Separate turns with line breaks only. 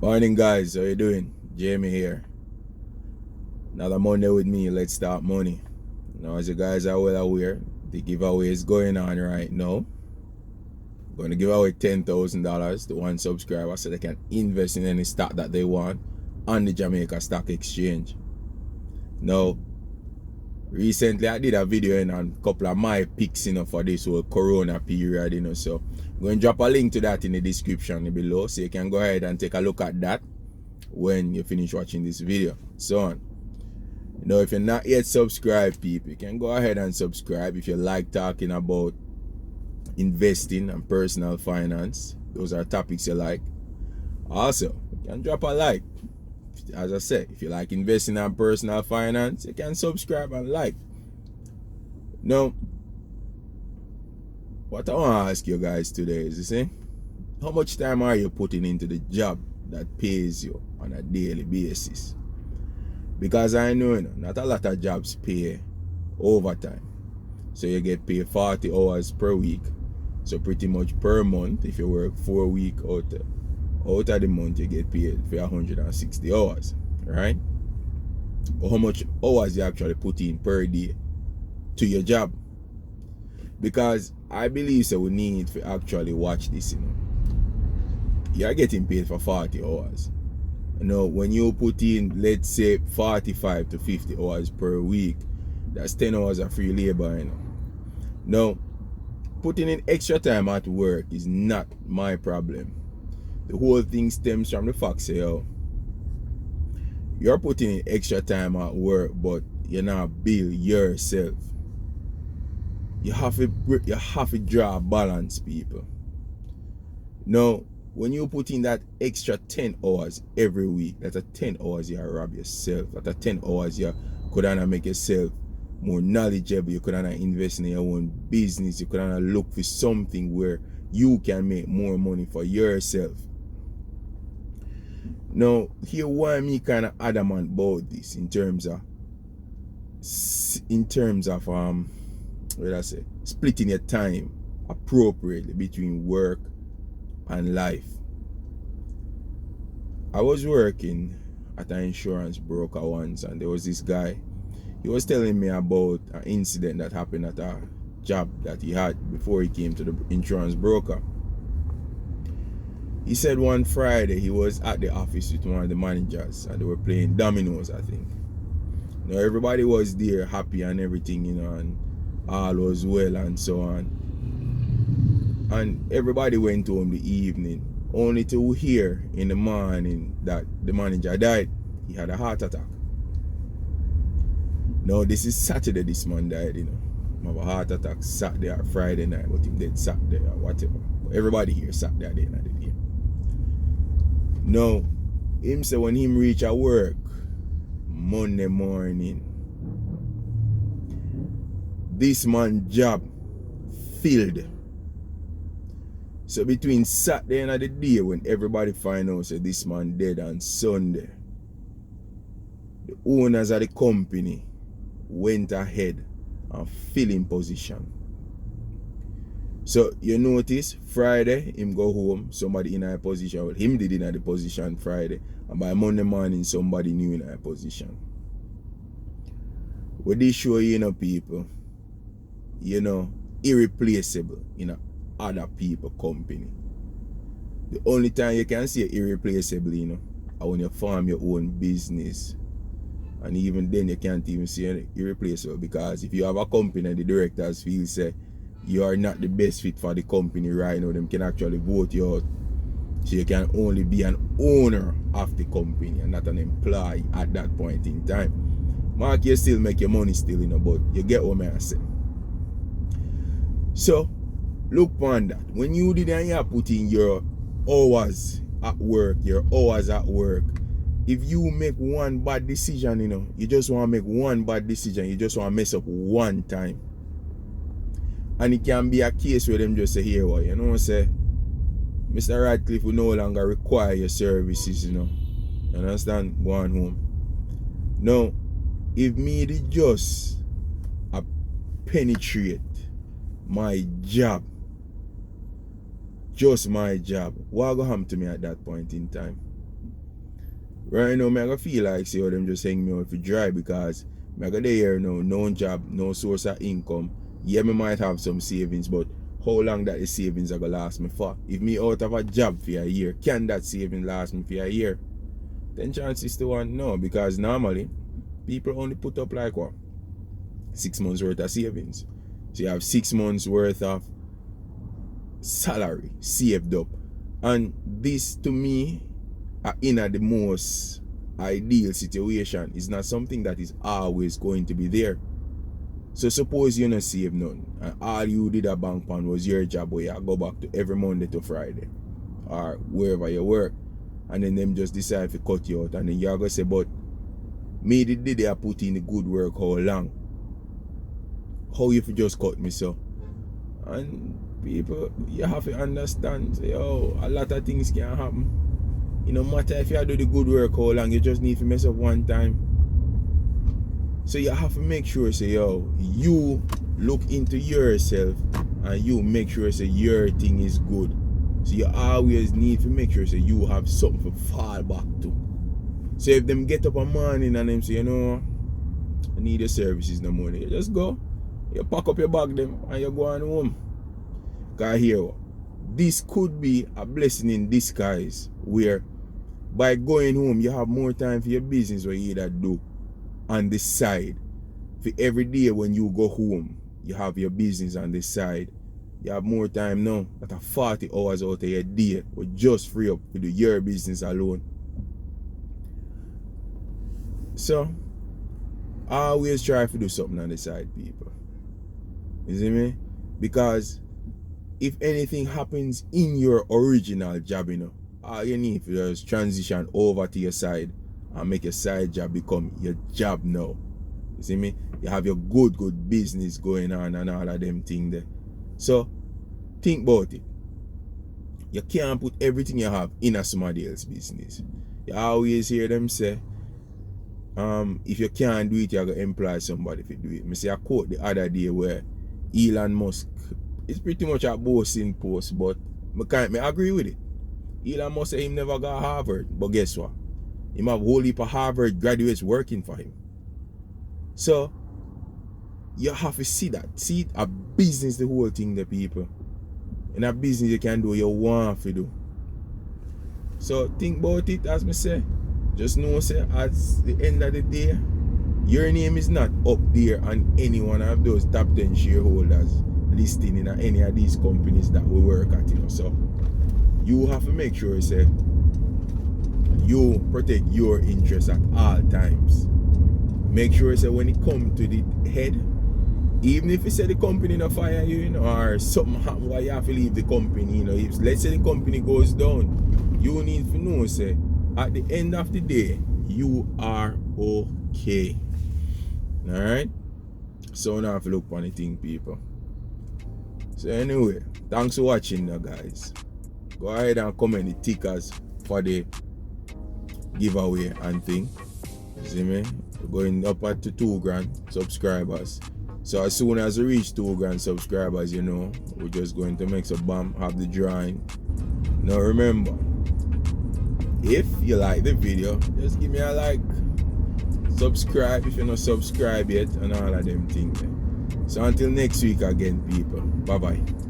Morning guys, how you doing? Jamie here. Another Monday with me. Let's start money. Now, as you guys are well aware, the giveaway is going on right now. I'm going to give away $10,000 to one subscriber so they can invest in any stock that they want on the Jamaica Stock Exchange. Now, recently I did a video on a couple of my picks for this whole corona period, so I'm going to drop a link to that in the description below so you can go ahead and take a look at that when you finish watching this video. So on. If you're not yet subscribed, people, you can go ahead and subscribe if you like talking about investing and personal finance. Those are topics you like. Also, you can drop a like. As I said, if you like investing and personal finance, you can subscribe and like. Now, what I want to ask you guys today is, how much time are you putting into the job that pays you on a daily basis? Because I know, not a lot of jobs pay overtime. So you get paid 40 hours per week. So pretty much per month, if you work 4 weeks out of the month, you get paid for 160 hours, right? But how much hours you actually put in per day to your job? Because I believe so we need to actually watch this, You're getting paid for 40 hours. When you put in, let's say, 45 to 50 hours per week, that's 10 hours of free labor, Now, putting in extra time at work is not my problem. The whole thing stems from the fact that you're putting in extra time at work, but you're not build yourself. You have to draw a balance, people. Now, when you put in that extra 10 hours every week, that's a 10 hours you rob yourself. That's a 10 hours you could make yourself more knowledgeable. You could invest in your own business. You could look for something where you can make more money for yourself. Now, here why me kind of adamant about this in terms of splitting your time appropriately between work and life. I was working at an insurance broker once, and there was this guy. He was telling me about an incident that happened at a job that he had before he came to the insurance broker. He said one Friday he was at the office with one of the managers and they were playing dominoes, I think. Everybody was there happy and everything, and all was well and so on. And everybody went home the evening, only to hear in the morning that the manager died. He had a heart attack. Now, this is Saturday this man died, He have a heart attack Saturday or Friday night, but him dead Saturday or whatever. But everybody here Saturday at the end of the day. Now, him say when him reach at work Monday morning, this man job filled. So between Saturday and the day when everybody find out that this man dead on Sunday, the owners of the company went ahead and fill in position. So you notice Friday him go home, somebody in a position. Well, him did in the position Friday, and by Monday morning somebody new in a position. What they show people, irreplaceable in other people company. The only time you can see irreplaceable, are when you form your own business. And even then you can't even see it irreplaceable, because if you have a company and the directors feel say you are not the best fit for the company right now, them can actually vote you out. So you can only be an owner of the company and not an employee at that point in time. Mark, you still make your money still, but you get what I say. So look upon that. When you did and you put in your hours at work, if you make one bad decision, you just want to make one bad decision, you just want to mess up one time. And it can be a case where them just say, here, say, Mr. Radcliffe will no longer require your services, You understand? Go on home. Now, if me did just penetrate my job, just my job, what will happen to me at that point in time? Right now, I feel like see how them just hang me out for dry because I got there now, no job, no source of income. Yeah, me might have some savings, but how long that the savings are gonna last me for? If me out of a job for a year, can that saving last me for a year? Then chances to one no, because normally people only put up like what? 6 months worth of savings. So you have 6 months worth of salary saved up. And this to me in the most ideal situation is not something that is always going to be there. So suppose you not save none and all you did a bank pan was your job where you go back to every Monday to Friday or wherever you work, and then them just decide to cut you out, and then you're gonna say, but me did they put in the good work how long? How you just cut me so? And people, you have to understand, yo, a lot of things can happen. It no matter if you do the good work how long, you just need to mess up one time. So you have to make sure, say, yo, you look into yourself and you make sure, say, your thing is good. So you always need to make sure, say, you have something to fall back to. So if them get up a morning and them say, you know, I need your services no more, you just go, you pack up your bag them and you go on home. Because here, this could be a blessing in disguise where by going home, you have more time for your business what you either do on the side. For every day when you go home, you have your business on the side. You have more time now. That 40 hours out of your day will just free up to do your business alone. So, always try to do something on the side, people. You see me? Because if anything happens in your original job, you know, all you need to just transition over to your side and make your side job become your job now. You see me? You have your good business going on and all of them things there. So, think about it. You can't put everything you have in a somebody else's business. You always hear them say, if you can't do it, you're going to employ somebody to do it. I see a quote the other day where Elon Musk, it's pretty much a boasting post, but I agree with it. Elon Musk say he never got Harvard, but guess what? He have a whole heap of Harvard graduates working for him. So, you have to see that. See a business, the whole thing, the people. In a business, you can do what you want to do. So, think about it, as I say. Just know, say, at the end of the day, your name is not up there on any one of those top 10 shareholders listing in any of these companies that we work at, you know. So, you have to make sure, say, you protect your interests at all times. Make sure, say, when it comes to the head, even if you say the company not fire you, you know, or something happen why you have to leave the company, you know, if let's say the company goes down, you need to know, say, at the end of the day, you are okay. Alright? So now have to look on the thing, people. So anyway, thanks for watching now, guys. Go ahead and comment the tickers for the giveaway and thing. See me? We're going up at 2 grand subscribers. So as soon as we reach 2 grand subscribers, you know, we're just going to make some bam, have the drawing. Now remember, if you like the video, just give me a like. Subscribe if you're not subscribed yet and all of them things. So until next week again, people. Bye bye.